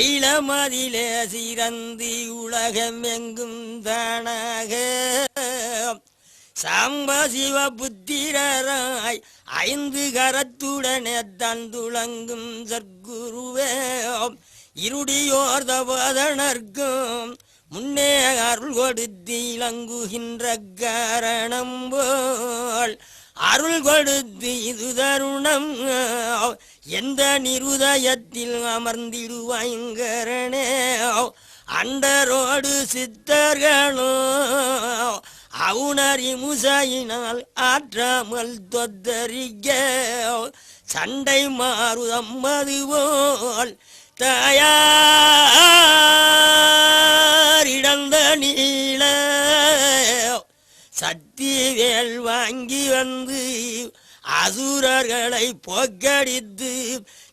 அயிலமதிலே சிறந்தி உலகம் எங்கும் தானாக சாம்ப சிவ புத்திரராய் 5 கரத்துடனே தந்துளங்கும் சற்குருவே இருடியோர் தபதனர்க்கும் முன்னே அருள் கொடுத்து இளங்குகின்ற காரணம் போல் அருள் கொடுத்து இது தருணம் எந்த நிருதயத்தில் அமர்ந்திடுவாய்கரணே அண்டரோடு சித்தர்களோ அவுணரி முசையினால் ஆற்றாமல் தொத்தரிக்க சண்டை மாறுதம்மது போல் தயாரிடந்த நீள சக்தி வேல் வாங்கி வந்து அசுரர்களை போக்கடித்து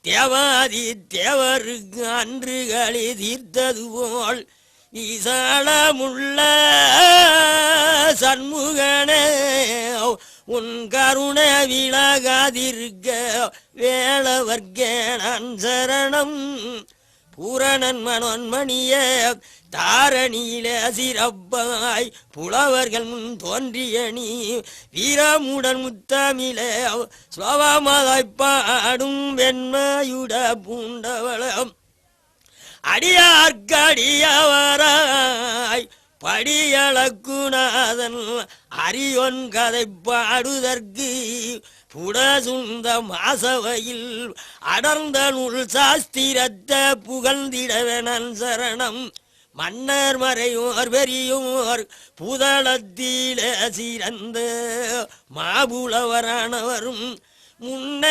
தேவாதி தேவருக்கு அன்றுகளை தீர்த்தது போல் விசாலமுள்ள சண்முகனே உன் கருணை விலகாதிருக்க வேளவர்க்க நான் சரணம் பூரணன் மனோன்மணிய தாரணியிலே சிறப்பாய் புலவர்கள் முன் தோன்றிய நீ வீரமுடன் முத்தமிழே ஸ்லோகமாய் பாடும் வெண்மையுட பூண்டவளம் அடியார்க்கடியவராய் படியளக்குநாதன் அரியொன் கதை பாடுதற்கு புடசுந்த மாசவையில் அடர்ந்த நூல் சாஸ்திரத்தை புகழ்ந்திடவனன் சரணம் மன்னர் மறையோர் பெரியோர் புதளத்திலே சிறந்த மாபுலவரானவரும் முன்ன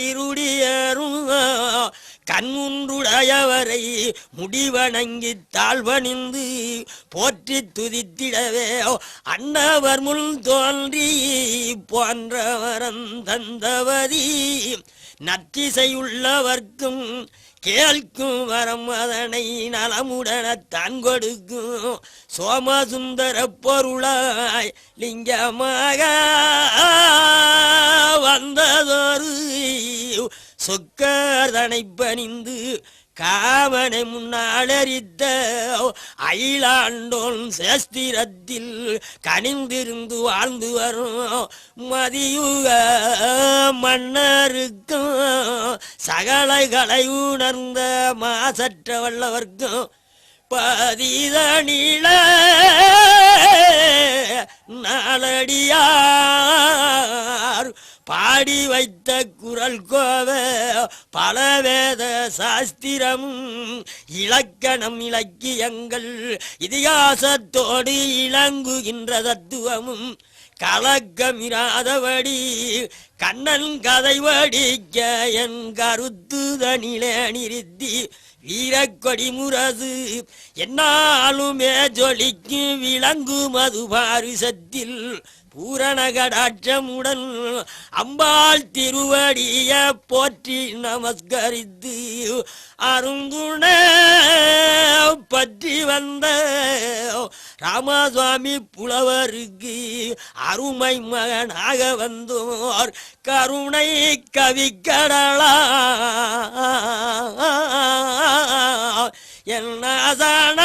இருடியரும் கண்முன்றுடையவரை முடிவணங்கி தாழ்வணிந்து போற்றி துதித்திடவே அன்னவர் முன் தோன்றி போன்றவரன் தந்தவதி நற்றிசையுள்ளவர்க்கும் கேள்க்கும் வரம் அதனை நலமுடன தான் கொடுக்கும் சோமசுந்தர பொருளாய் லிங்கமாக வந்ததொரு சொக்கதனை பணிந்து காமனை முன்னாளரித்த அயிலாண்டோன் சேஸ்திரத்தில் கனிந்திருந்து வாழ்ந்து வரும் மதியுக மன்னருக்கும் சகலைகளை உணர்ந்த மாசற்ற வல்லவர்க்கும் பதிதனில நாளடியார் பாடி வைத்த குரல் கோவ பலவேத சாஸ்திரமும் இலக்கணம் இலக்கியங்கள் இதிகாசத்தோடு இளங்குகின்ற தத்துவமும் கலக்கமிராதபடி கண்ணன் கதை வடிக்க என் கருத்துதனிலே நிறுத்தி வீரக்கொடி முரசு என்னாலுமே ஜொலிக்கு விளங்கு மது பாரிசத்தில் பூரண கடாட்சமுடன் அம்பாள் திருவடிய போற்றி நமஸ்கரித்து அருங்குண பற்றி வந்த ராமசுவாமி புலவருக்கு அருமை மகனாக வந்தோர் கருணை கவிக்கடலா என்னாசான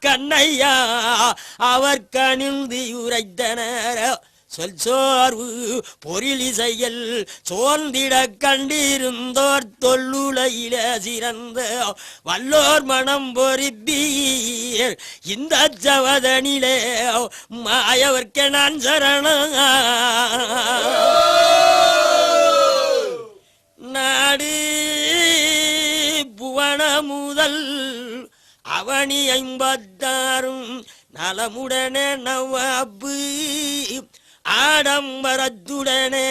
கண்ணையா அவர் கணிந்து உரைத்தனர் சொல் சோர்வு பொருளிசையில் சோர்ந்திட கண்டிருந்தோர் தொல்லுலையில சிறந்த வல்லோர் மனம் பொறிப்பீர் இந்த ஜவதனிலே மாயவர்க்க நான் சரணம் நாடு புவன முதல் அவனி 56 நலமுடனே நவாப்பு ஆடம்பரத்துடனே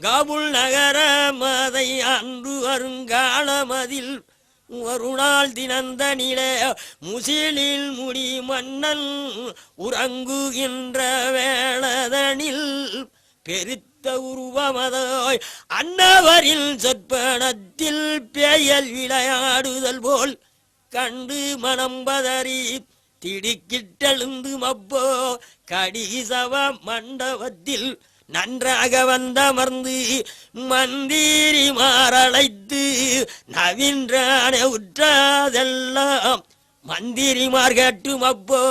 காபுல் நகர மதை அன்று வருங்காலமதில் ஒரு நாள் தினந்தனிலே முசிலில் முடி மன்னன் உறங்குகின்ற வேளதனில் பெருத்த உருவமதாய் அன்னவரில் சொற்பனத்தில் பேயல் விளையாடுதல் போல் கண்டு மனம் பதறி திடுக்கிட்டெழுந்து மப்போ கடிசவ மண்டபத்தில் நன்றாக வந்தமர்ந்து மந்திரி மாறழைத்து நவீன்றான உற்றாதெல்லாம் மந்திரிமார் கேட்டும் அப்போ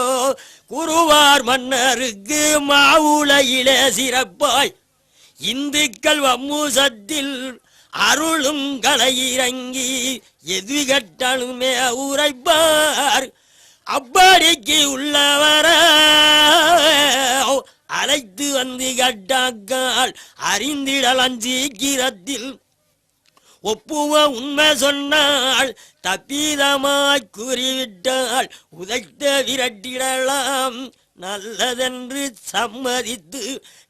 குருவார் மன்னருக்கு மாவுளையிலே சிறப்பாய் இந்துக்கள் வம்மூசத்தில் அருளும் கலையிறங்கி எது கட்டாலுமே உரைப்பார். அப்படிக்கு உள்ளவர அழைத்து வந்து கட்டாக்கால் அறிந்திடலாம் சீக்கிரத்தில் ஒப்புவ உண்மை சொன்னால் தப்பீதமாய் கூறிவிட்டால் உதைத்த விரட்டிடலாம். நல்லதென்று சம்மதித்து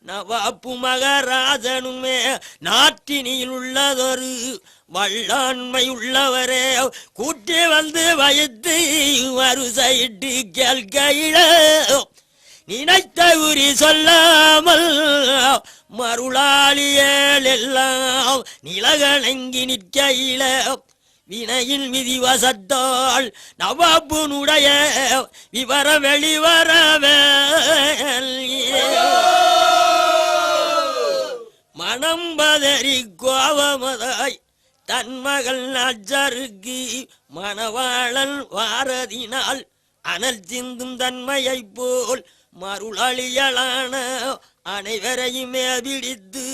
நவாப்பு மகராஜனுமே நாட்டினில் உள்ளதொரு வல்லாண்மை உள்ளவரே கூட்டி வந்து வயத்து வரிசையிட்டு கேள்கையில நினைத்த உரி சொல்லாமல் மருளாளியல் எல்லாம் நிலகணங்கி நிற்கையில வினையின் விதி வசத்தால் நவாப்புனுடைய விவர வெளிவரவே மனம் பதறி கோபமதாய் தன் மகள் அஜருக்கு மணவாளன் வாரதினால் அனல் சிந்தும் தன்மையை போல் மருளழியலான அனைவரையுமே பிடித்து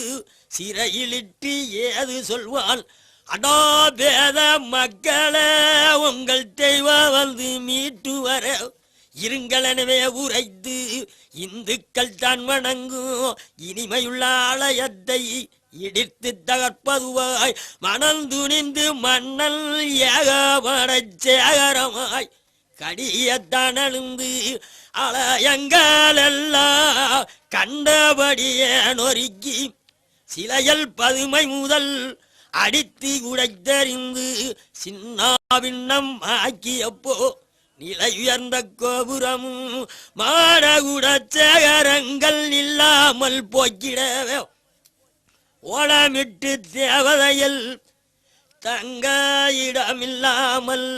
சிறையிலிட்டு ஏது சொல்வான். அடா பேத மக்களே உங்கள் தெய்வம் வந்து மீட்டு வர இருங்களெனவே உரைத்து இந்துக்கள் தான் வணங்கும் இனிமையுள்ள ஆலயத்தை இடித்து தகர்ப்பதுவாய் மனம் துணிந்து மன்னல் ஏகப்படச் சேகரமாய் கடியத்தனழுந்து அலையங்களெல்லாம் கண்டபடியே நொறுக்கி சிலையல் பதுமை முதல் அடித்து உடைத்தறிந்து சின்னாபின்னம் ஆக்கியப்போ நிலை உயர்ந்த கோபுரமும் மாடகுட சேகரங்கள் இல்லாமல் போக்கிடவே ஓடமிட்டு தேவதையில் தங்க இடமில்லாமல்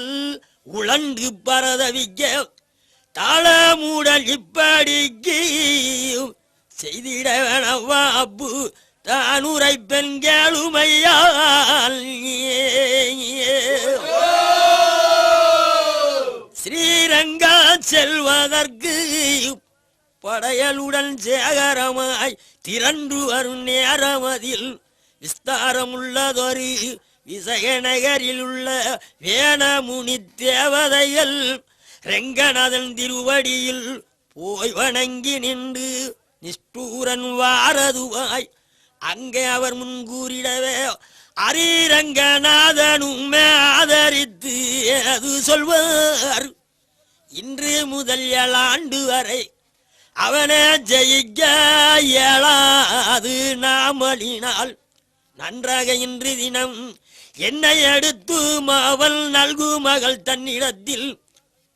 உழன்று பரதவிக்க தாளமூடல் இப்படிக்கு செய்திடவனவாப்பு தானுரை பெண்களுமையால் ஸ்ரீரங்கா செல்வதற்கு படையலுடன் சேகரமாய் திரண்டு வரும் நேரமதில் விஸ்தாரமுள்ளதொரு விசயநகரில் உள்ள வேணமுனி தேவதைகள் ரெங்கநாதன் திருவடியில் போய் வணங்கி நின்று நிஷ்டூரன் வாரதுவாய் அங்கே அவர் முன்கூறிடவே அரீரங்கநாதனும் ஆதரித்து அது சொல்வார். இன்று முதல் 7 ஆண்டு வரை அவனை ஜெயிக்க இயலாது நாமலினால் நன்றாக இன்று தினம் என்னை எடுத்து அவள் நல்கு மகள் தன்னிடத்தில்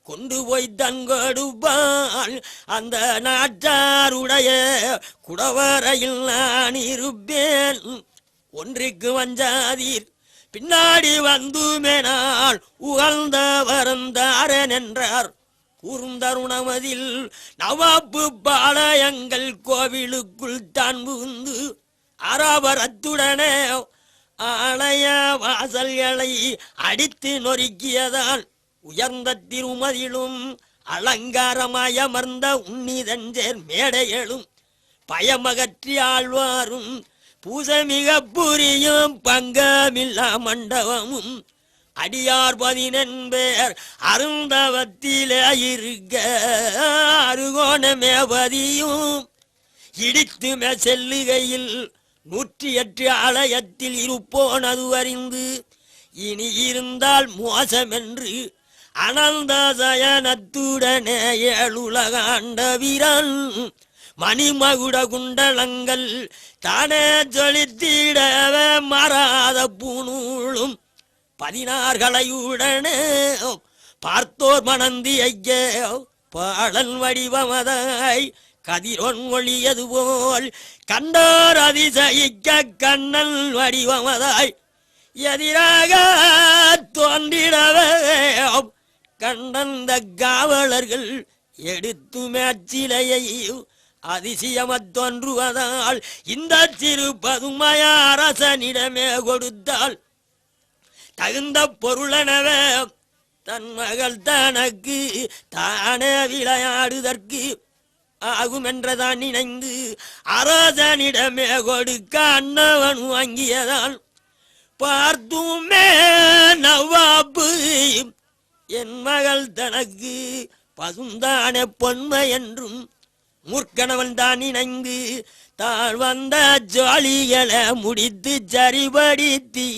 கொண்டு போய் தங்கொடுப்பான். அந்த நாட்டாருடைய குடவரையில் நான் இருப்பேன். ஒன்றுக்கு வஞ்சாதீர் பின்னாடி வந்துமேனால் உகழ்ந்த வரந்தாரன் என்றார். கூர்ந்தருணமதில் நவாப்பு பாளையங்கள் கோவிலுக்குள் தான் புகுந்து அராபரத்துடனே ஆலய வாசல்களை அடித்து நொறுக்கியதால் உயர்ந்த திருமதிலும் அலங்காரமாயமர்ந்த உன்னிதஞ்சேர் மேடைகளும் பயமகற்றி ஆழ்வாரும் பூசமிக புரியும் பங்கமில்லா மண்டபமும் அடியார் 14 பேர் அருந்தவத்திலே இருக்க அருகோணமேபதியும் இடித்துமே செல்லுகையில் 108 ஆலயத்தில் இருப்போனது அறிந்து இனி இருந்தால் மோசமென்று அனந்த சயனத்துடனே 7 உலகாண்ட வீரன் மணிமகுட குண்டலங்கள் தானே ஜொலித்திடவே மாறாத பூணூலும் 16 கலையுடனே பார்த்தோர் மணந்தி ஐய பாடல் வடிவமதாய் கதிரொன் ஒளியது போல் கண்டோர் அதிசயிக்க கண்ணல் வடிவமதாய் எதிராக தோன்றிடவே கண்டந்த காவலர்கள் எடுத்து மேச்சிலையை அதிசயமத் தோன்றுவதால் இந்த சிறு பதுமைய அரசனிடமே கொடுத்தாள். தகுந்த பொருளனவே தன் மகள் தனக்கு தானே விளையாடுதற்கு ஆகுமென்றதான் நினைந்து அரசனிடமே கொடுக்க அன்னவன் வாங்கியதான். பார்த்துமே நவாப்பு என் மகள் தனக்கு பசுந்தானே பொன்மை என்றும் மூர்க்கணவன் தான் நினைந்து தான் வந்த ஜாலிகளை முடித்து சரிபடித்தி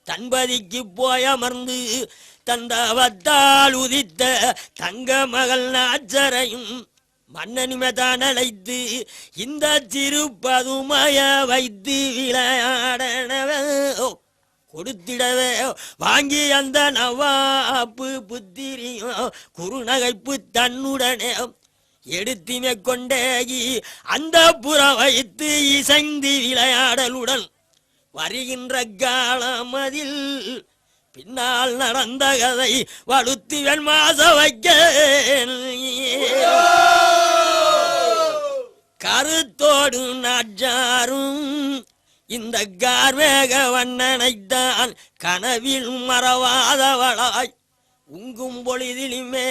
தன்பதிக்கு போய் அமர்ந்து தந்தவத்தால் உதித்த தங்க மகள் நாச்சரையும் மன்னனுமே தான் அழைத்து இந்த சிறு பதுமைய வைத்து விளையாடனவே கொடுத்திடவே வாங்கி அந்த நவாப்பு புத்திரியும் குறுநகைப்பு தன்னுடனே எடுத்துமே கொண்டேகி அந்த புற வைத்து இசைந்து விளையாடலுடன் வருகின்ற காலமதில் பின்னால் நடந்த கதை வலுத்துவன் மாச வைக்க கருத்தோடு நாச்சாரும் இந்த கார்மேக வண்ணனைத்தான் கனவில் மறவாதவளாய் உங்கும் பொழுதிலுமே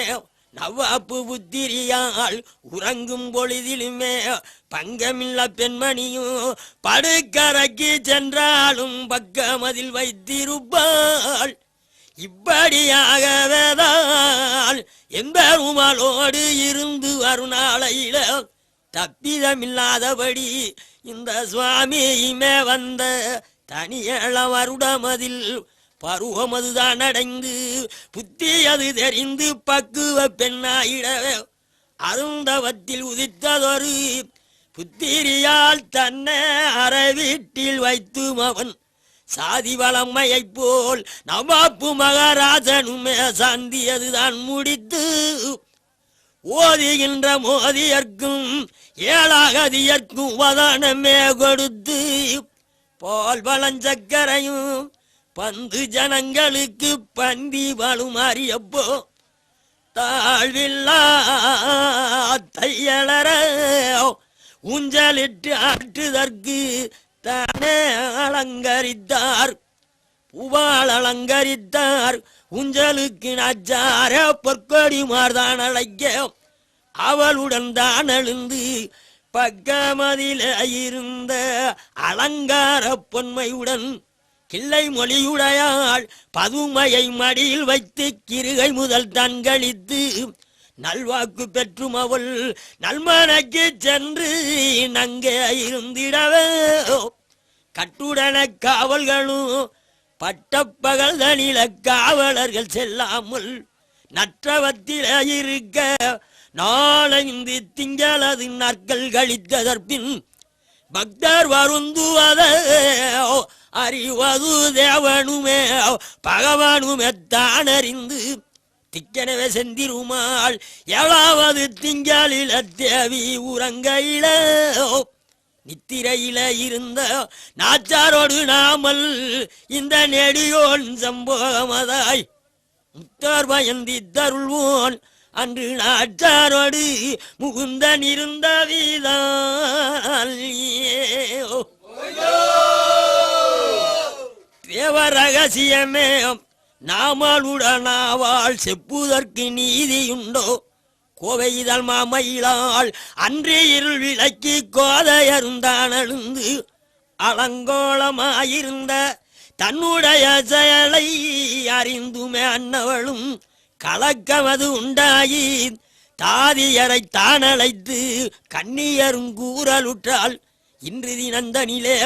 நவாப்பு புத்திரியால் உறங்கும் பொழுதிலுமே பங்கமில்ல பெண்மணியும் படுக்கரைக்கு சென்றாலும் பக்கமதில் வைத்திருப்பாள். இப்படியாகவேதான் எம்பெருமாளோடு இருந்து வரும் நாளையில தப்பிதமில்லாதபடி இந்த சுவாமியுமே வந்த தனியள வருடமதில் பருவமதுதான் அடைந்து புத்தி அது தெரிந்து பக்குவ பெண்ணாயிடவே அருந்தவத்தில் உதித்ததொரு புத்திரியால் தன்னை அறவீட்டில் வைத்தும் அவன் சாதி வளமையைப் போல் நவாப்பு மகாராஜனுமே சாந்தியதுதான் முடித்து ஓதுகின்ற மோதியர்க்கும் ஏழாகதியர்க்கும் வதனமே கொடுத்து பால் பழஞ்சக்கரையும் பந்து ஜனங்களுக்கு பந்தி வலுமாறியப்போ தாழ்வில்லா தையலர ஊஞ்சலிட்டு ஆற்றுதற்கு தானே அலங்கரித்தார். புவாள் அலங்கரித்தார் ஊஞ்சலுக்கு நச்சார பொற்கொடி மார்தான் அழைக்க அவளுடன் தான் எழுந்து பக்கமதில இருந்த அலங்கார பொன்மையுடன் கிள்ளை மொழியுடையாள் பதுமையை மடியில் வைத்து கிருகை முதல் தான் கழித்து நல்வாக்கு பெற்றும் அவள் நல்மனைக்கு சென்று நங்கே இருந்திடவே கட்டுடன காவல்களும் பட்டப்பகல் தனில காவலர்கள் செல்லாமல் நற்றவத்தில இருக்க நாளைந்து திங்களது நாட்கள் கழித்ததற்பின் பக்தர் வருந்துவதே அறிவது தேவனுமே பகவானுமே தான் அறிந்து திக்கனவே செந்திருமாள் எழாவது திங்களில தேவி உறங்கையில நித்திரையில இருந்த நாச்சாரோடு நாமல் இந்த நெடியோன் சம்போகமதாய் முத்தார் பயந்தி தருள்வோன் அன்று நாச்சாரோடு முகுந்தன் இருந்த வீதான் தேவ ரகசியமே நாமளுடனாவாள் செப்புதற்கு நீதியுண்டோ கோவைதல் மாமயிலாள் அன்றே இருள் விளக்கி கோதையருந்தான் எழுந்து அலங்கோலமாயிருந்த தன்னுடைய செயலை அறிந்துமே அன்னவளும் கலக்கமது உண்டாயி தாதியரை தான் அழைத்து கண்ணியரும் கூறலுற்றாள். இன்று தினந்தனிலே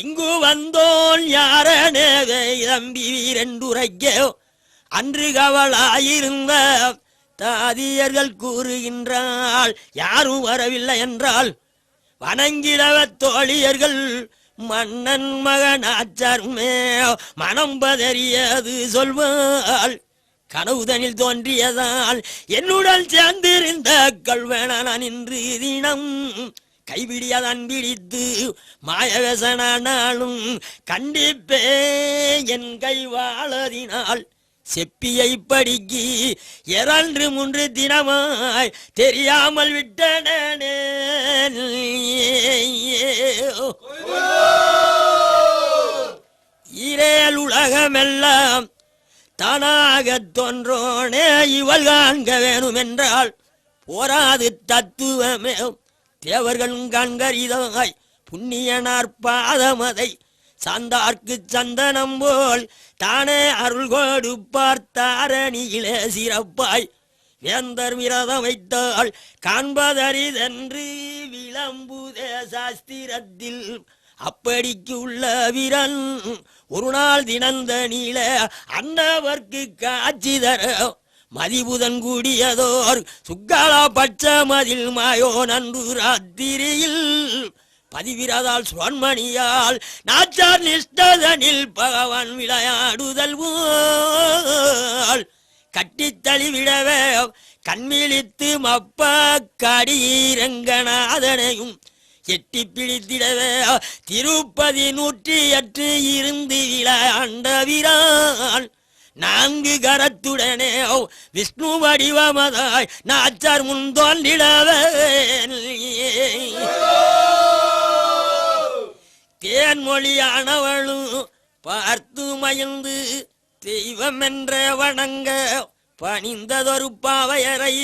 இங்கு வந்தோன் யாரனேவே தம்பி வீரெண்டுரைக்க அன்று கவலாயிருந்த தாதியர்கள் கூறுகின்றாள் யாரும் வரவில்லை என்றால் வணங்கிடவ தோழியர்கள் மன்னன் மகனாச்சாருமே மனம் பதறியது சொல்வாள். கனவுதனில் தோன்றியதால் என்னுடன் சேர்ந்திருந்த கல்வனான் இன்று தினம் கைபிடியதான் பிடித்து மாயவசனானாலும் கண்டிப்பே என் கைவாளதினால் செப்பியை படிக்கு 2-3 தினமாய் தெரியாமல் விட்டனே. ஈரேல் உலகமெல்லாம் தானாகத் தோன்றோனே இவள் காண்க வேணுமென்றால் போராது தத்துவமே. தேவர்களும் காண்கரிதாய் புண்ணியனார் பாதமதை சாந்தார்க்கு சந்தனம் போல் தானே அருள் கொடுப்பார் தாரணியிலே சிறப்பாய். வேந்தர் விரதம் வைத்தால் காண்பதறிதென்று விளம்புதே சாஸ்திரத்தில். அப்படிக்கு உள்ள வீரன் ஒரு நாள் தினந்த நீள அன்னவர்க்கு காட்சி தர மதிபுதன் கூடியதோர் சுக்காலா பட்ச மதில் மாயோ நன்று ராத்திரியில் பதிவிரதால் சுவன்மணியால் நாச்சார் நிஷ்டதனில் பகவான் விளையாடுதல் போல் கட்டித்தளிவிடவே கண்மிழித்து மப்ப கடிரங்கநாதனையும் எட்டி பிடித்திடவே திருப்பதி 108 இருந்து விளையாண்ட வீரான் 4 கரத்துடனே விஷ்ணு வடிவமதாய் நாச்சார் முன் தோன்றிடவே. தேன்மொழியானவளும் பார்த்து மயந்து தெய்வம் என்ற வணங்க பணிந்ததொரு பாவையரை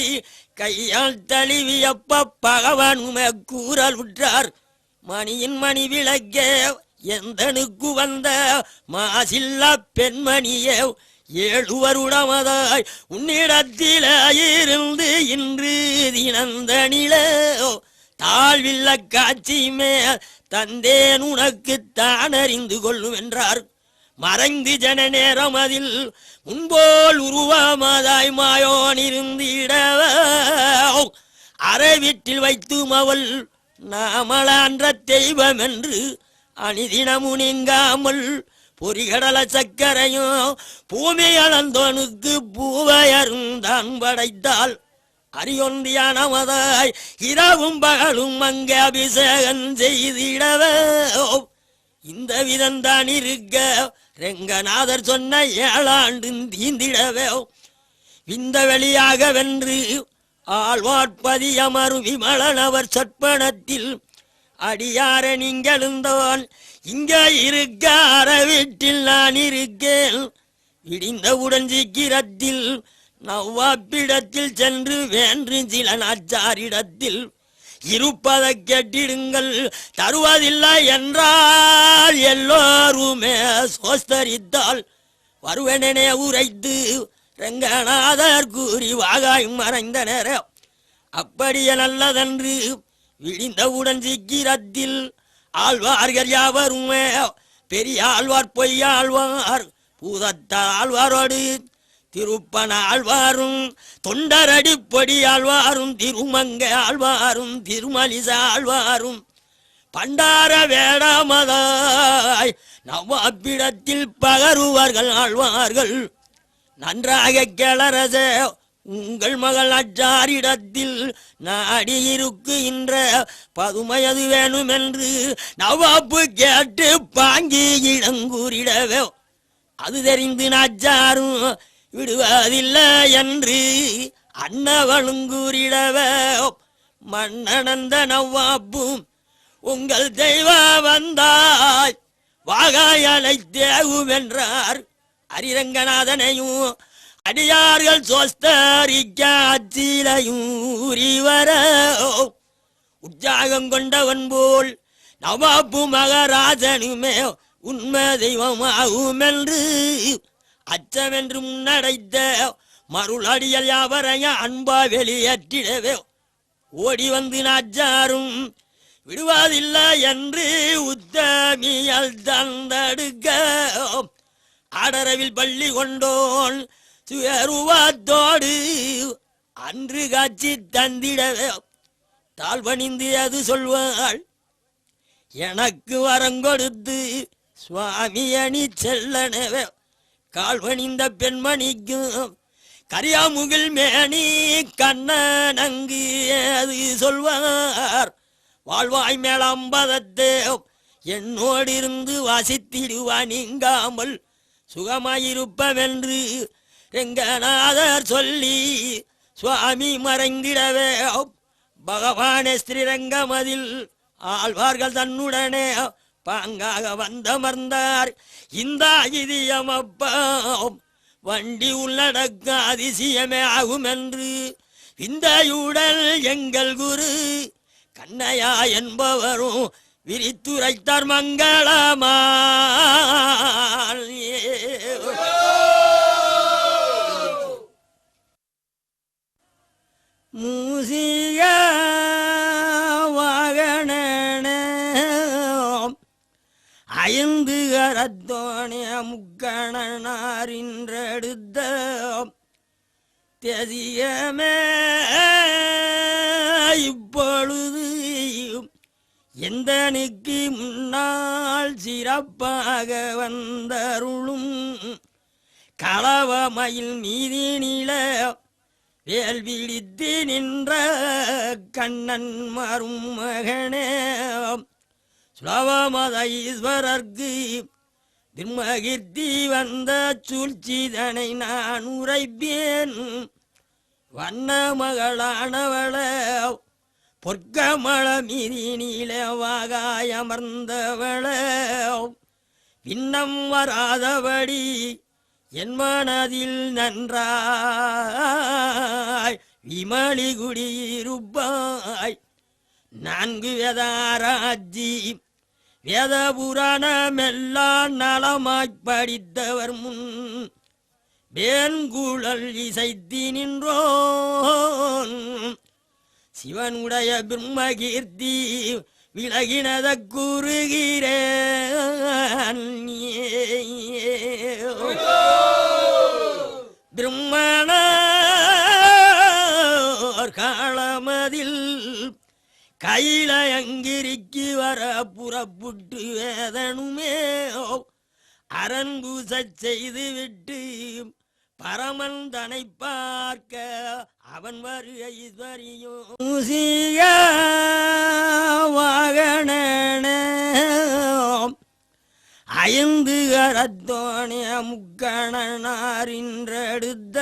கையால் தழுவியப்ப பகவானுமே கூறல் உற்றார். மணியின் மணி விளக்க எந்தனுக்கு வந்த மாசில்லா பெண்மணியே 7 வருடமதாய் உன்னிடத்தில இருந்து இன்று தினந்தனிலே தாழ்வில்ல காட்சி மேல் தந்தேன் உனக்கு தான் அறிந்து கொள்ளும் என்றார். மறைந்து ஜன நேரம் அதில் முன்போல் உருவமாதாய் மாயோன் இருந்திடவ அரை வீட்டில் வைத்தும் அவள் நாமளான்ற தெய்வம் என்று அணிதினமு நீங்காமல் பொறிகடல சக்கரையும் பூமி அளந்தோனுக்கு பூவையருந்தான் படைத்தாள். அரியொன்றியானமதாய் இரவும் பகலும் அங்கே அபிஷேகம் செய்திடவே இந்த விதந்தான் இருக்க ரெங்கநாதர் சொன்ன 7 ஆண்டு தீந்திடவே விந்த வெளியாக வென்று ஆழ்வாட்பதி அமரு விமலனவர் சொற்பனத்தில் அடியார நீங்களுந்தான் இங்கே இருக்க அற வீட்டில் நான் இருக்கேன். விடிந்தவுடன் சீக்கிரத்தில் நவ்வாப்பிடத்தில் சென்று வேன்று சில நாச்சாரிடத்தில் இருப்பதை கேட்டிடுங்கள். தருவதில்லை என்றால் எல்லோருமே சோஸ்தரித்தால் வருவனே உரைத்து ரங்கநாதர் கூறி வாகாய் மறைந்த நேரம் அப்படியே நல்லதன்று. விடிந்தவுடன் சீக்கிரத்தில் ஆழ்வார்கள் யாவருமே பெரிய ஆழ்வார் பொய்யாழ்வார் பூதத்த ஆழ்வாரோடு திருப்பன ஆழ்வாரும் தொண்டரடிப்பொடி ஆழ்வாரும் திருமங்க ஆழ்வாரும் திருமலிச ஆழ்வாரும் பண்டார வேடாமதாய் நவ்வாப்பிடத்தில் பகருவார்கள் ஆழ்வார்கள். நன்றாக கிளரச உங்கள் மகள் அச்சாரிடத்தில் நாடியிருக்கின்ற பதுமையது வேணுமென்று நவாப்பு கேட்டு பாங்கி இடங்கூறிடவே அது தெரிந்து நாச்சாரும் விடுவதில்லை என்று அன்னவனும் கூறிடவே மன்னனந்த நவ்வாப்பும் உங்கள் தெய்வம் வந்தாய் வாகாயலை தேவும் என்றார். அரிரங்கநாதனையும் அடியார்கள் சோஸ்தரிக்காச்சிலையும் ஊறிவர உற்சாகம் கொண்டவன் போல் நவாப்பு மகராஜனுமே உண்மை தெய்வமாகும் என்று அச்சமென்று முன்னடைத்த மருளடியல் யாவரைய அன்பா வெளியேற்றிடவே ஓடி வந்து நாச்சாரும் விடுவதில்லை என்று உத்தமியல் தந்தடுக்க ஆடரவில் பள்ளி கொண்டோன் சுயருவாத்தோடு அன்று காட்சி தந்திடவே தாழ்வணிந்து அது சொல்வாள். எனக்கு வரங்கொடுத்து சுவாமி அணி செல்லனவே கால்வணிந்த பெண்மணிக்கும் கரியாமுகில் மேனி கண்ணனங்கு அது சொல்வார். வாழ்வாய் மேலம்பதத்தே என்னோடு இருந்து வாசித்திடுவா நீங்காமல் சுகமாயிருப்பவென்று ரெங்கநாதர் சொல்லி சுவாமி மறைந்திடவே பகவானே ஸ்ரீரங்கமதில் ஆழ்வார்கள் தன்னுடனே பாங்காக வந்தமர்ந்தார். இந்த இதயமப்பா வண்டி உள்ளடக்க அதிசயமே ஆகும் என்று விந்தையுடல் எங்கள் குரு கண்ணையா என்பவரும் விரித்துரைத்தார் மங்களமா. மூசிய வாகனே ஐந்து கரத்தோனே முக்கணனாரின்றெடுத்த தெதியமே இப்பொழுது எந்தனுக்கு முன்னால் சிறப்பாக வந்தருளும் களவமயில் மீதினில வேல் விழித்து நின்ற கண்ணன் மரும் மகனே சுலவமத ஈஸ்வரர்க்கு திருமகீர்த்தி வந்த சூழ்ச்சிதனை நான் உரைப்பேன். வண்ண மகளானவள பொற்கமள மீதினில வாகாயமர்ந்தவள பின்னம் வராதபடி என் மனதில் நன்றாய் விமலி குடியிருப்பாய். 4 வேதாராஜி வேத புராணமெல்லாம் நலமாய்ப் படித்தவர் முன் வேன்குழல் இசைத்தி நின்றோன் சிவனுடைய பிரம்மகீர்த்தி விலகினத கூறுகிறேன். பிரம்மண காலமதில் கையிலயங்கிரிக்கு வர புறப்புட்டு வேதனுமே அரண்பூசச் செய்து விட்டு பரமன் தனை பார்க்க அவன் வருகை ஈஸ்வரியோ. மூசிய வாகனே ஐந்து கரத்தோனே முக்கணனாரின்றெடுத்த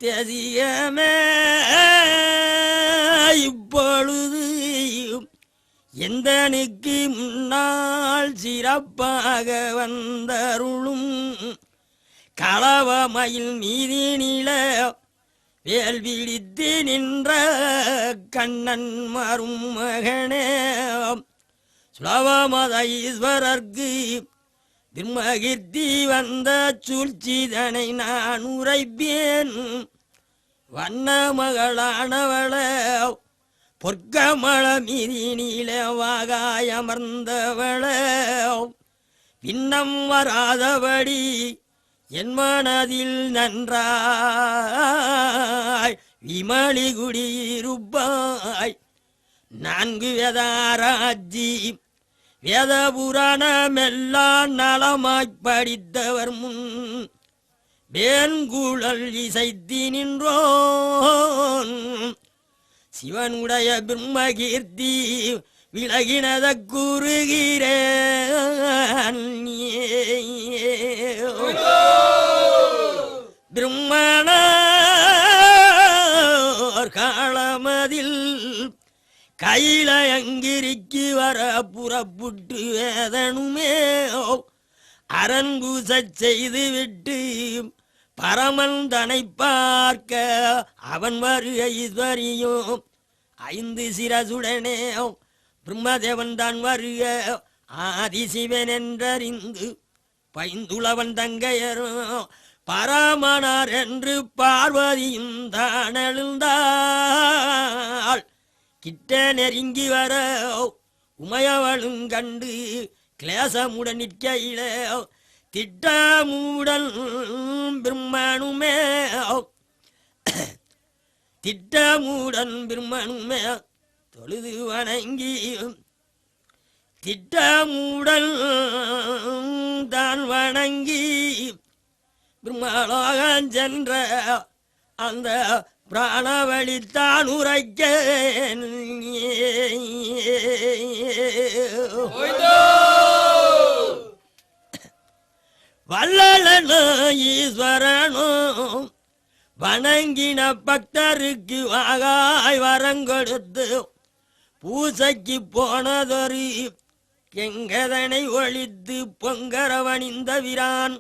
தெதியமே இப்பொழுது எந்தனுக்கு முன்னால் சிறப்பாக வந்தருளும் களவமயில் மீதினில வேல் விழித்து நின்ற கண்ணன் மரும் மகனே சுலவமத ஈஸ்வரர்க்கு திருமகீர்த்தி வந்த சூழ்ச்சிதனை நான் உரைப்பேன். வண்ண மகளானவள பொற்கமள மீதினில வாகாயமர்ந்தவள பின்னம் வராதபடி என் மனதில் நன்றாய் விமலி குடியிருப்பாய். 4 வேதாராஜி வேத புராணமெல்லாம் நலமாய்ப் படித்தவர் முன் வேன்குழல் இசைத்தி நின்றோன் சிவனுடைய பிரம்மகீர்த்தி விலகினத கூறுகிறேன். பிரம்மண காலமதில் கையிலயங்கிரிக்கு வர புறப்புட்டு வேதனுமே அரண்பூசச் செய்து விட்டு பரமன் தனை பார்க்க அவன் வருகை ஈஸ்வரியோ. 5 சிரசுடனே பிரம்மதேவன் தான் வருக ஆதிசிவன் என்றறிந்து பைந்துளவன் தங்கையரும் பரமனார் என்று பார்வதியும் தான் எழுந்தாள். கிட்ட நெருங்கி வர உமையவளும் கண்டு கிளேசமுடன் நிற்கையில திட்டமுடன் பிரம்மனுமே திட்டமுடன் பிரம்மனுமே தொழுது வணங்கி திட்டமுடன் தான் வணங்கி பிரம்மலோகம் சென்ற அந்த பிராணவழித்தான் உரைக்க வல்லலனோ ஈஸ்வரனோ வணங்கின பக்தருக்கு வாகாய் வரங்கொடுத்து பூசைக்கு போனதொரு கெங்கதனை ஒழித்து பொங்கரவணிந்த விரான்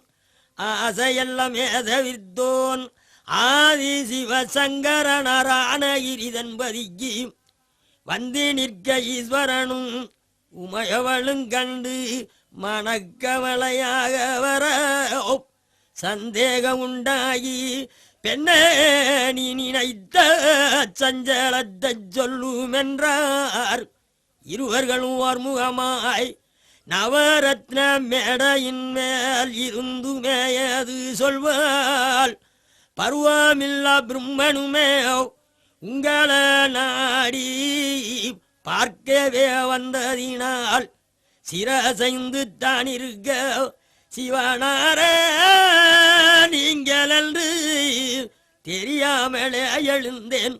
ஆசையெல்லாம் ஏதவிர்த்தோன் ஆதி சிவசங்கர நாராயணகிரிதன்பதிக்கு வந்து நிற்க ஈஸ்வரனும் உமையவளும் கண்டு மனக்கவலையாக வர சந்தேகம் உண்டாகி பெண்ணே நீ நினைத்த சஞ்சலத்தை சொல்லும் என்றார். இருவர்களும் ஓர்முகமாய் நவரத்ன மேடையின் மேல் இருந்துமே அது சொல்வாள். பருவமில்லா பிரம்மனுமே உங்களை நாடி பார்க்கவே வந்ததினால் சிரசைந்து தான் இருக்க சிவனார நீங்கள் என்று தெரியாமலே எழுந்தேன்.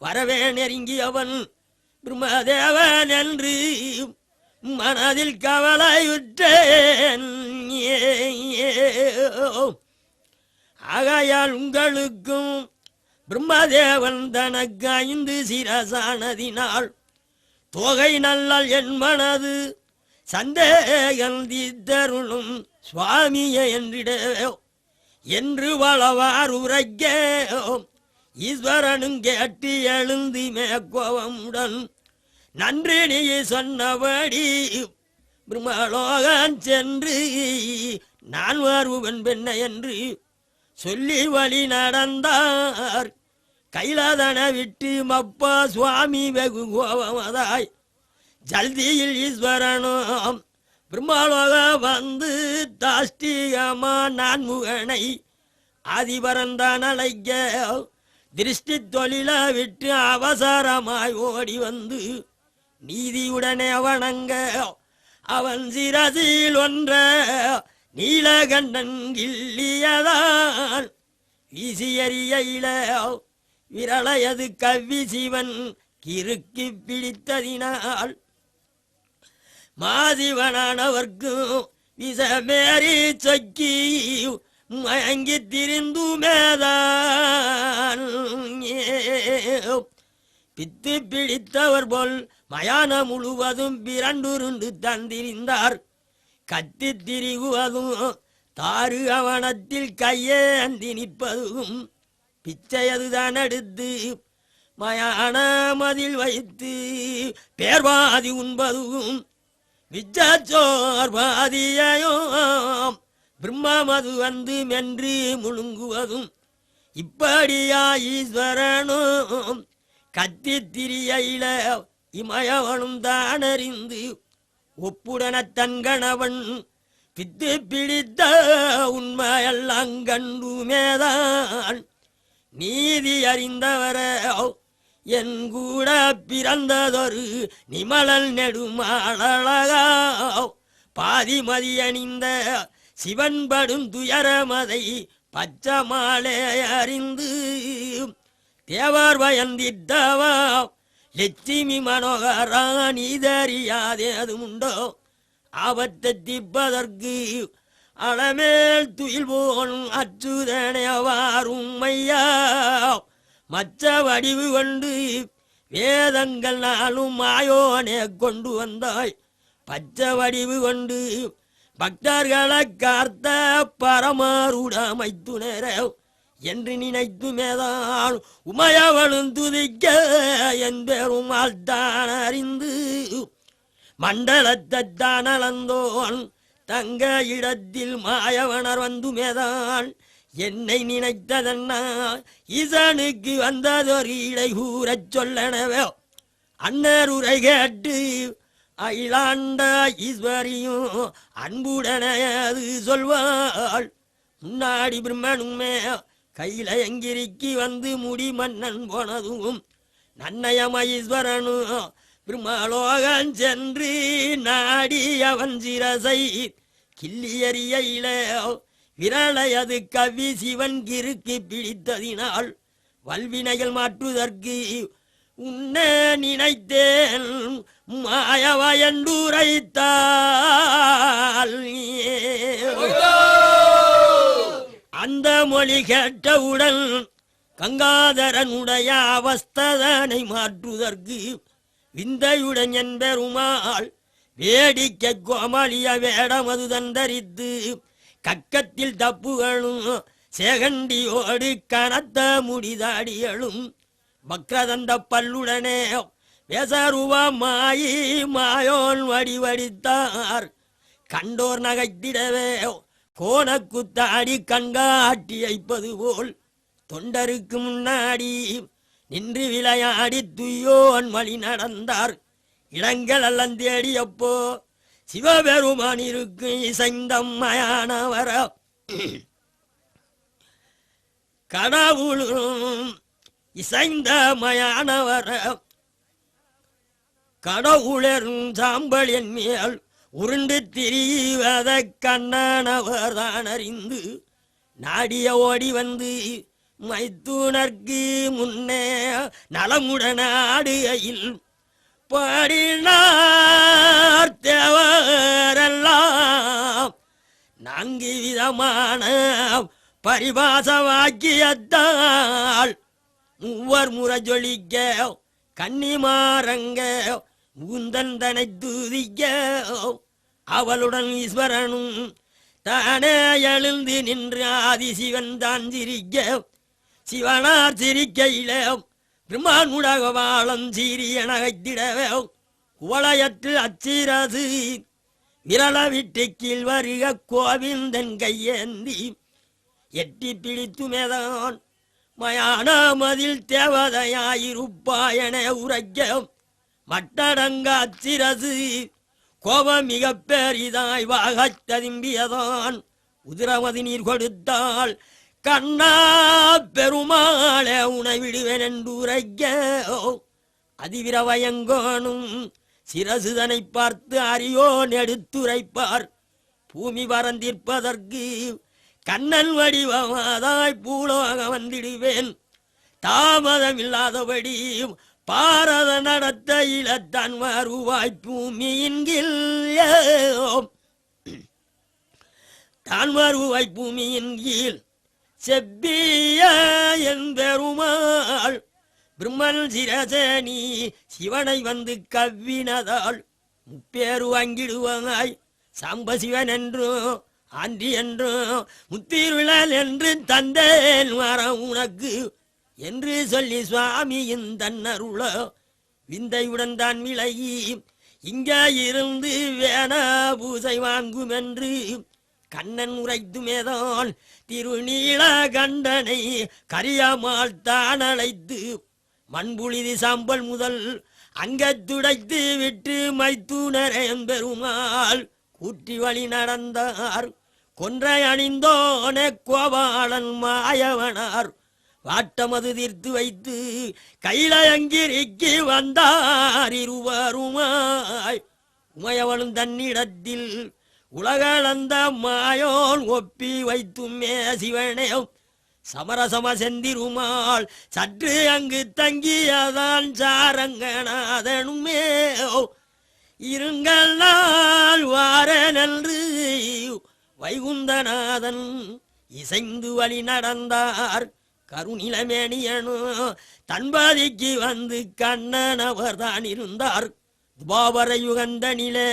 வரவே நெருங்கியவன் பிரம்மதேவன் என்று மனதில் கவலையுற்றேன். ஆகையால் உங்களுக்கும் பிரம்மதேவன் தனக்கு 5 சிரசானதினால் தொகை நல்லால் என் மனது சந்தேகம் தீத்தருளும் சுவாமியே என்றிட என்று வளவார் உரைக்க ஈஸ்வரனும் கேட்டு எழுந்து மேற்கோவமுடன் நன்றி நீ சொன்னபடி பிரம்மலோகன் சென்று நான் வருவன் பெண்ணை என்று சொல்லி வழி நடந்தார். கைலாதன விட்டு மப்பா சுவாமி வெகு கோபமதாய் ஜல்தியில் ஈஸ்வரனும் பிரம்மலோக வந்து தாஷ்டிகமா நான்முகனை ஆதிபரந்தான் அழைக்க திருஷ்டி தொழில விட்டு அவசரமாய் ஓடி வந்து நீதியுடனே வணங்க அவன் சிரசில் ஒன்ற நீலகண்டன் கிள்ளியதான் வீசியறியில விரலையது கவ்வி சிவன் கிறுக்கி பிடித்ததினால் மாதிவனானவர்க்கும் விசமேறி சொக்கி மயங்கி திரிந்துமேதான் பித்து பிடித்தவர் போல் மயான முழுவதும் பிறண்டுருண்டு தந்திருந்தார். கத்தி திரிகுவதும் தாறு அவனத்தில் கையேந்தி நிற்பதும் பிச்சையதுதான் எடுத்து மயான மதில் வைத்து பேர்வாதி உண்பதும் விச்சோர் பாதியையும் பிரம்மமது வந்து மென்று முழுங்குவதும் இப்படியா ஈஸ்வரனும் கத்தி திரியையில இமயவனும் தானறிந்து ஒப்புடன தன்கணவன் பித்து பிடித்த உண்மையெல்லாம் கண்டுமேதான் நீதி அறிந்தவர என் கூட பிறந்ததொரு நிமலல் நெடுமாளழகா பாதிமதி அணிந்த சிவன் படும் துயரமதை பச்சமாலே அறிந்து தேவர் பயந்தித்தவா லட்சுமி மனோகரா நீதறியாதே அது உண்டோ ஆபத்தை திப்பதற்கு அளமேல் துயில் போனும் அச்சுதனே வாரும் ஐயா மச்ச வடிவு கொண்டு வேதங்கள் நாளும் மாயோனே கொண்டு வந்தாய் பச்சை வடிவு கொண்டு பக்தர்களை காத்த பரமாருடமைத்துணர என்று நினைத்து மேதான் உமையவளும் துதிக்க என் பெரும் ஆழ்த்தான் அறிந்து மண்டலத்தை தான் அளந்தோன் தங்க இடத்தில் மாயவனர் வந்து மேதான் என்னை நினைத்ததன்னா ஈசனுக்கு வந்ததொரு இடை கூறச் சொல்லனவே அன்னர் உரை கேட்டு அயிலாண்ட ஈஸ்வரியும் அன்புடனே அது சொல்வாள். முன்னாடி பிரம்மனுமே கையில எங்கிரிக்கு வந்து முடி மன்னன் போனதும் நன்னயம ஈஸ்வரனும் பிரம்மலோகன் சென்று நாடி அவன் சிரசை கிள்ளியறியில விரலையது கவி சிவன் கிறுக்கி பிடித்ததினால் வல்வினைகள் மாற்றுதற்கு உன்னை நினைத்தேன் மாயவயண்டுரைத்தாள். மொழி கேட்டவுடன் கங்காதரனுடைய அவஸ்ததனை மாற்றுதற்கு விந்தையுடன் என் பெருமாள் வேடிக்கை கோமாளிய வேடமது தந்தரித்து கக்கத்தில் தப்புகளும் சேகண்டியோடு கனத்த முடிதாடிகளும் வக்ரதந்த பல்லுடனே வேசருவமாயி மாயோன் வடிவடித்தார். கண்டோர் நகைத்திடவே கோணக்குத்தாடி கண்காட்டி வைப்பது போல் தொண்டருக்கு முன்னாடி நின்று விளையாடி துய்யோன் வழி நடந்தார். இடங்கள் எல்லாம் தேடியப்போ சிவபெருமான் இருக்கு இசைந்தம்மையானவர கடவுளும் இசைந்தமையானவர கடவுளரும் சாம்பலின் மேல் உருண்டு திரிவத கண்ணனவர்தான் அறிந்து நாடிய ஓடி வந்து மைத்துனர்க்கு முன்னே நலமுடன் ஆடுகையில் பாடினார் தேவரெல்லாம் 4 விதமான பரிபாச வாக்கியத்தால் 3 முறை ஜொலிக்க கன்னிமாரங்க முகுந்தன் தனை தூதிக்க அவளுடன் ஈஸ்வரனும் தானே எழுந்து நின்று ஆதிசிவன் தான் சிரிக்க சிவனார் சிரிக்கையில பிரம்மானுடகவாளம் சீரிய நகைத்திடவே குவளையற்று அச்சிரது விரல விட்டு கீழ் வருக கோவிந்தன் கையேந்தி எட்டி பிடித்துமேதான் மயான மதில் தேவதையாயிருப்பாயன உரைக்க மட்டடங்க அச்சிரசு கோபம் மிக பெரிதாய் வாகத் ததும்பியதான் உதிரமதி நீர் கொடுத்தாள். கண்ணா பெருமாளே உனை விடுவேன் என்று உரைக்க அதிவிரவயங்கோனும் சிரசுதனை பார்த்து அறியோன் எடுத்துரைப்பார். பூமி பறந்திருப்பதற்கு கண்ணன் வடிவமாதாய் பூலோக வந்திடுவேன் தாமதமில்லாதபடி பாரத நடத்த இளத்தான் வருவாய் பூமியின் கீழ் தான் வருவாய் பூமியின் கீழ் செப்பிய என் பெருமாள் பிரம்மன் சிரசனி சிவனை வந்து கவ்வினதாள் முப்பேறு வாங்கிடுவாய் சாம்பசிவன் என்றும் ஆண்டி என்றும் முத்திருளல் என்று தந்தேன் வரம் உனக்கு என்று சொல்லி சுவாமியின் தன்னருள விந்தையுடன் தான் விலகி இங்க இருந்து வேண பூசை வாங்கும் என்று கண்ணன் உரைத்துமேதான் திருநீல கண்டனை கரியமால் தான் அழைத்து மண்புழுதி சாம்பல் முதல் அங்கத்துடைத்து விட்டு மைத்துனரேன் பெருமாள் கூட்டி வழி நடந்தார். கொன்றை அணிந்தோனே கோபாலன் மாயவனார் வாட்டமது தீர்த்து வைத்து கைலயங்கிரிக்கு வந்தார். இருவருமாய் உமையவனும் தன்னிடத்தில் உலகளந்த மாயோன் ஒப்பி வைத்துமே சிவனே சமரசம செந்திருமாள் சற்று அங்கு தங்கியதான் சாரங்கநாதனுமே இருங்கள் நாள் வாரனன்று வைகுந்தநாதன் இசைந்து வழி நடந்தார். கருணிலமேனியனோ தன்பதிக்கு வந்து கண்ணன் அவர்தான் இருந்தார். துபாவர யுகந்தனிலே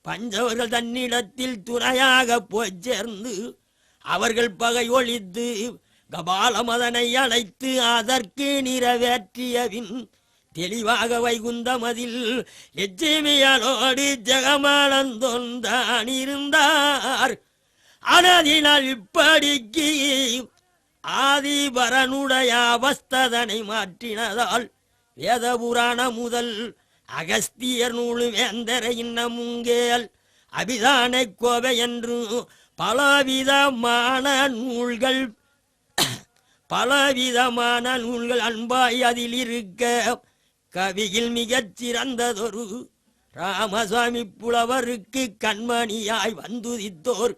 பஞ்சவர்கள் தன்னிடத்தில் துணையாக போய் சேர்ந்து அவர்கள் பகை ஒழித்து கபாலமதனை அழைத்து அதற்கு நிறைவேற்றியவின் தெளிவாக வைகுந்தமதில் லட்சுமியலோடு ஜெகமானந்தோன்தான் இருந்தார். அதனால் இப்படிக்கு ஆதிபரனுடைய அவஸ்ததனை மாற்றினதால் வேத புராண முதல் அகஸ்தியர் நூல் வேந்தரை இன்னமுங்கேல் அபிதான கோவை என்று பலவிதமான நூல்கள் அன்பாய் அதில் இருக்க கவியில் மிகச் சிறந்ததொரு ராமசாமி புலவருக்கு கண்மணியாய் வந்துதித்தோர்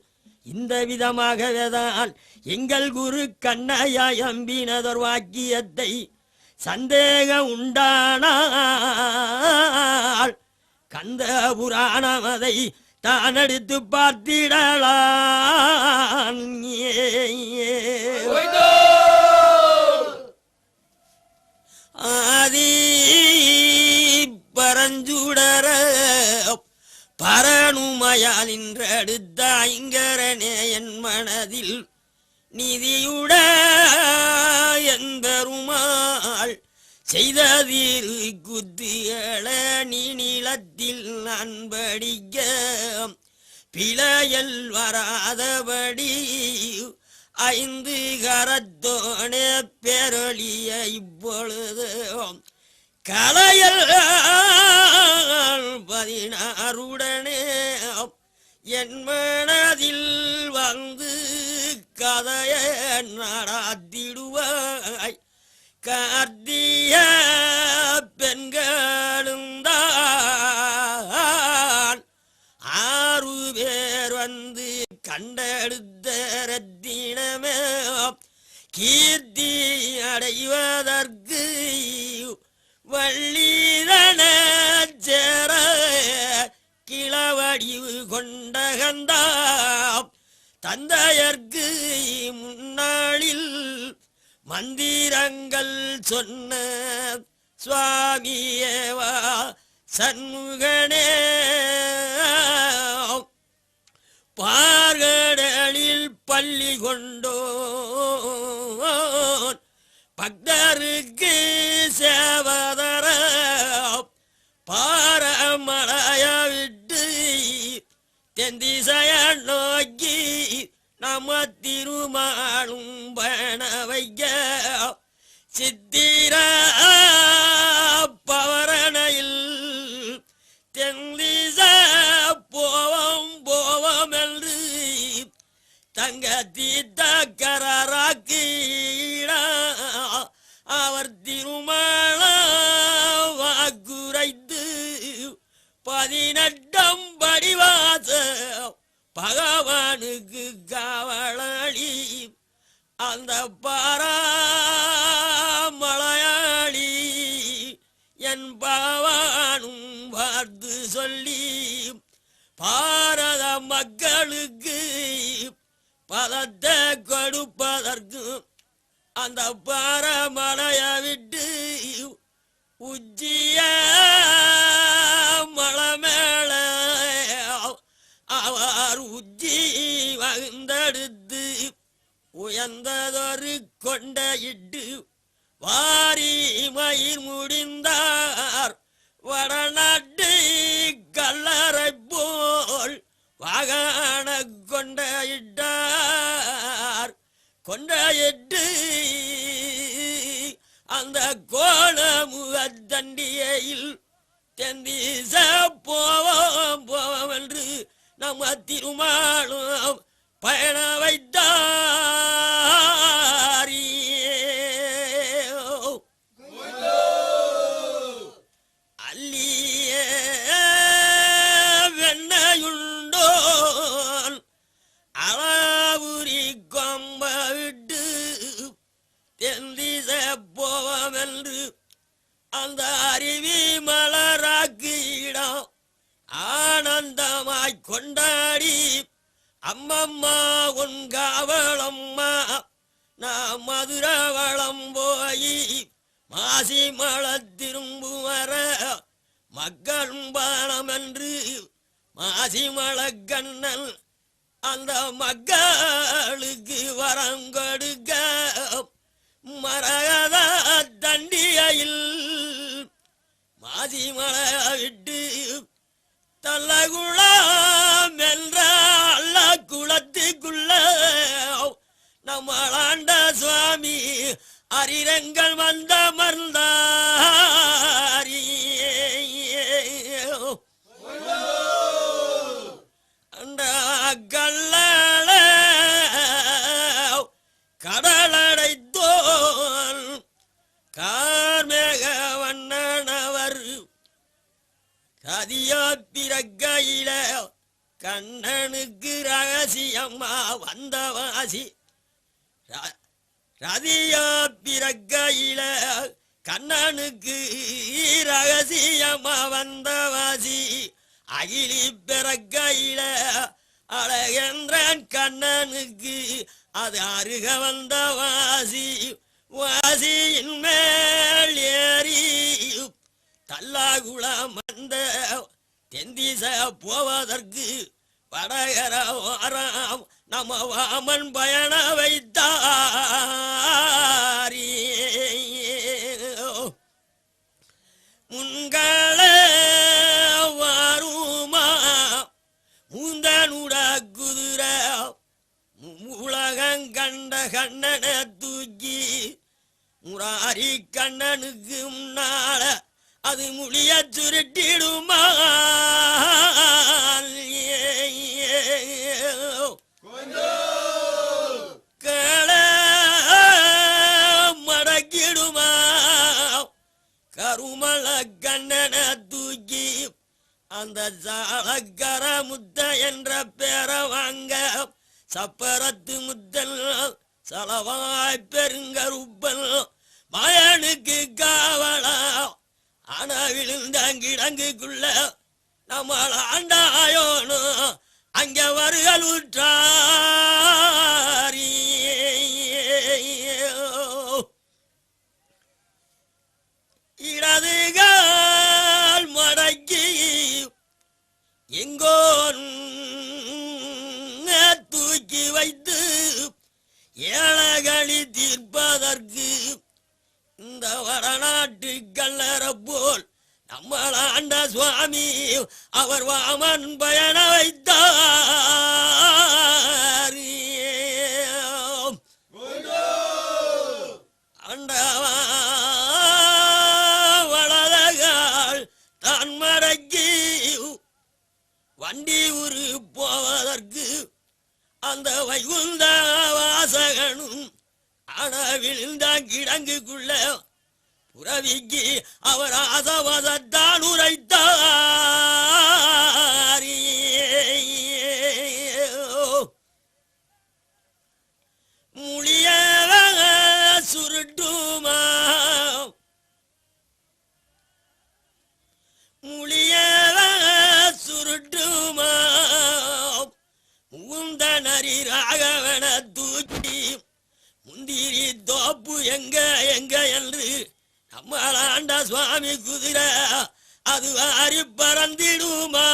இந்த விதமாகவேதான் எங்கள் குரு கண்ணையாய் அம்பினதோர் வாக்கியத்தை சந்தேக உண்டானால் கந்த புராணமதை தான் எடுத்து பார்த்திடலாம். ஆதி பரஞ்சுடர பரணுமயால் இன்றடுத்த ஐங்கரனே என் மனதில் நிதியுட என்பருமாள் செய்ததிரு குத்தியள நீ நிலத்தில் நான் படிக்க பிழையல் வராதபடி ஐந்து கரத்தோனே பேரொழிய இப்பொழுது கலையல் 16 என் மனதில் வந்து கதைய நடாத்திடுவாய் கார்த்திய பெண்களும் தான் 6 பேர் வந்து கண்டெடுத்த ரத்தினமே கீர்த்தி அடைவதற்கு வள்ளிதன சேர கிளவடிவு கொண்டகந்தா தந்தையர்க்கு முன்னாளில் மந்திரங்கள் சொன்ன சுவாமியேவா சண்முகனே பார்கடலில் பள்ளி கொண்டோன் பக்தருக்கு சேவதர பாரமலைய விட்டு தென்திசைய நோக்கி நம்ம திருமாலும் பணவைய சித்திர பவரணையில் தென்திச போவோம் என்று தங்க தீர்த்தக்கராக்கீட அவர் திருமண வாக்குரைத்து 18 படிவாச பகவானுக்கு காவலி அந்த பராமலையாளி என் பகவானும் பார்த்து சொல்லி பாரத மக்களுக்கு பதத்தை கொடுப்பதற்கு அந்த பரமலையை விட்டு உச்சிய மலை மேல அவர் உச்சி வகுந்தெடுத்து உயர்ந்ததொரு கொண்டையிட்டு வாரி மயிர் முடிந்தார் வடநாட்டு கல்லறை போல் வாகன கொண்டையிட்டார் கொண்டையிட்டு அந்த கோலமுகத்தண்டியில் தென்திச போவோம் என்று நம்ம திருமாலும் பயண வைத்தார் அல்லிய வெண்ணையுண்டோன் அளவுரி கொம்ப விட்டு தென்திச போவோம் என்று அந்த அருவி மலராக்கு இடம் ஆனந்தமாய் கொண்டாடி அம்மம்மா உன் காவலம்மா நான் மதுரவளம் போய் மாசி மலை திரும்புவர மக்களும் பானம் என்று மாசி மலை கண்ணன் அந்த மக்களுக்கு வரம் கொடுக்க மரகத தண்டியில் மாசி மலை விட்டு தல்லகுளம் என்ற அல்ல குளத்துக்குள்ள நம்மளாண்ட சுவாமி அரிரங்கள் வந்த மர்ந்தாரி அந்த கல்லள கடலடைத்தோன் கார்மேக வண்ணனவர் கதியா பிறக்கையில கண்ணனுக்கு ரகசியம்மா வந்தவாசி ரதியா பிறக்கையில கண்ணனுக்கு ரகசியம்மா வந்தவாசி அகிலி பிறக்கையில அழகென்றான் கண்ணனுக்கு அது அருக வந்தவாசி வாசியின் மேல் ஏறி தல்லாகுளம் வந்த தென்திச போவதற்கு வடகர வாராம் நம வாமன் பயண வைத்தாரி முன்கள வாருமா முந்தனுட குதிரை உலகம் கண்ட கண்ணன தூக்கி முராரி கண்ணனுக்கு முன்னால அது முடிய சுருட்டிடுமா மடக்கிடுமா கருமல கண்ணன தூக்கி அந்த சாலக்கர முத்த என்ற பேர வாங்க சப்பரத்து முத்தல் சலவாய் பெருங்கருப்பல் மயனுக்கு காவலா ஆனா விழுந்தாங்கிடங்குக்குள்ள நம்மள ஆண்டாயோனு அங்க வருகள் உற்றாரி இடதுகால் மடக்கி எங்கோ தூக்கி வைத்து ஏழகளி தீர்ப்பதற்கு இந்த வடநாட்டு கல்லற போல் நம்மளாண்ட சுவாமி அவர் வாமன் பயண வைத்தார் ஆண்டவா வளதகால் தான் மடக்கி வண்டி உரு போவதற்கு அந்த வைகுந்த வாசகனும் ஆனா விழுந்த கிடங்குக்குள்ள புறவிக்கு அவர் ஆசவசத்தான் உரைத்தார் முழிய சுருட்டுமா முழிய சுருட்டுமா முந்தனரி ராகவன தூக்கி முந்திரி தோப்பு எங்க எங்க என்று நம்மளாண்ட சுவாமி குதிரை அது வாரி பறந்திடுமா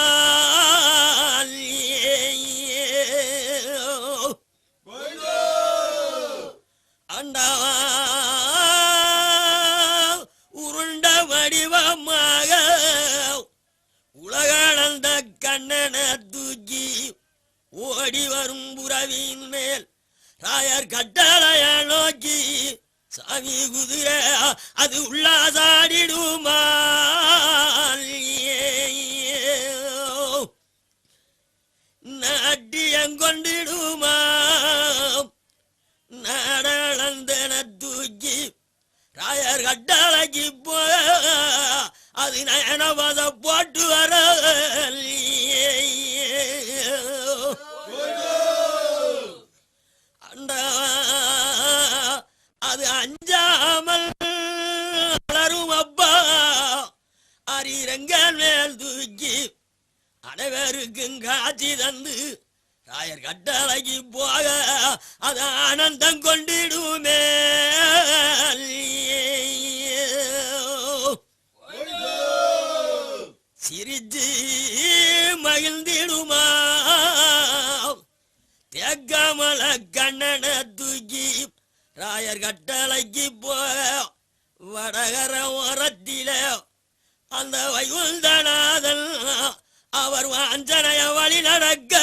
அண்டவா உருண்ட வடிவமாக உலகளந்த கண்ணன தூக்கி ஓடி வரும் புறவின் மேல் ராயர் கட்டளைய நோக்கி சாமி குதிரை அது உள்ளாசாடிடுமா நாட்டியங்கொண்டிடுமா நடந்தன தூக்கி ராயர் கட்டளைக்கு போக அது நயனபத போட்டு வர அது அஞ்சாமல் வளரும் அப்பா அரிரங்கன் மேல் தூக்கி அனைவருக்கும் காட்சி தந்து ராயர் கட்டளைக்கு போக அது ஆனந்தம் கொண்டிடுமே சிரிச்சு மகிழ்ந்திடுமா தேக்கமல கண்ணன தூக்கி ராயர் கட்டளைக்கு போக வடகர ஓரத்தில அந்த வைகுந்தநாதன் அவர் வாஞ்சனைய வழி நடக்க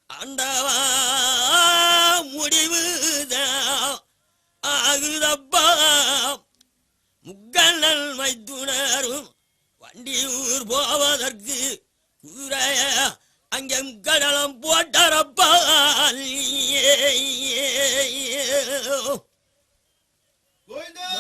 ஆண்டவா முடிவுதான் ஆகுதப்பா முக்கண்ணல் மைத்துணரும் வண்டி ஊர் போவதற்கு குதிரைய அங்கம் கடலம் போட்டரப்பா கோவிந்தா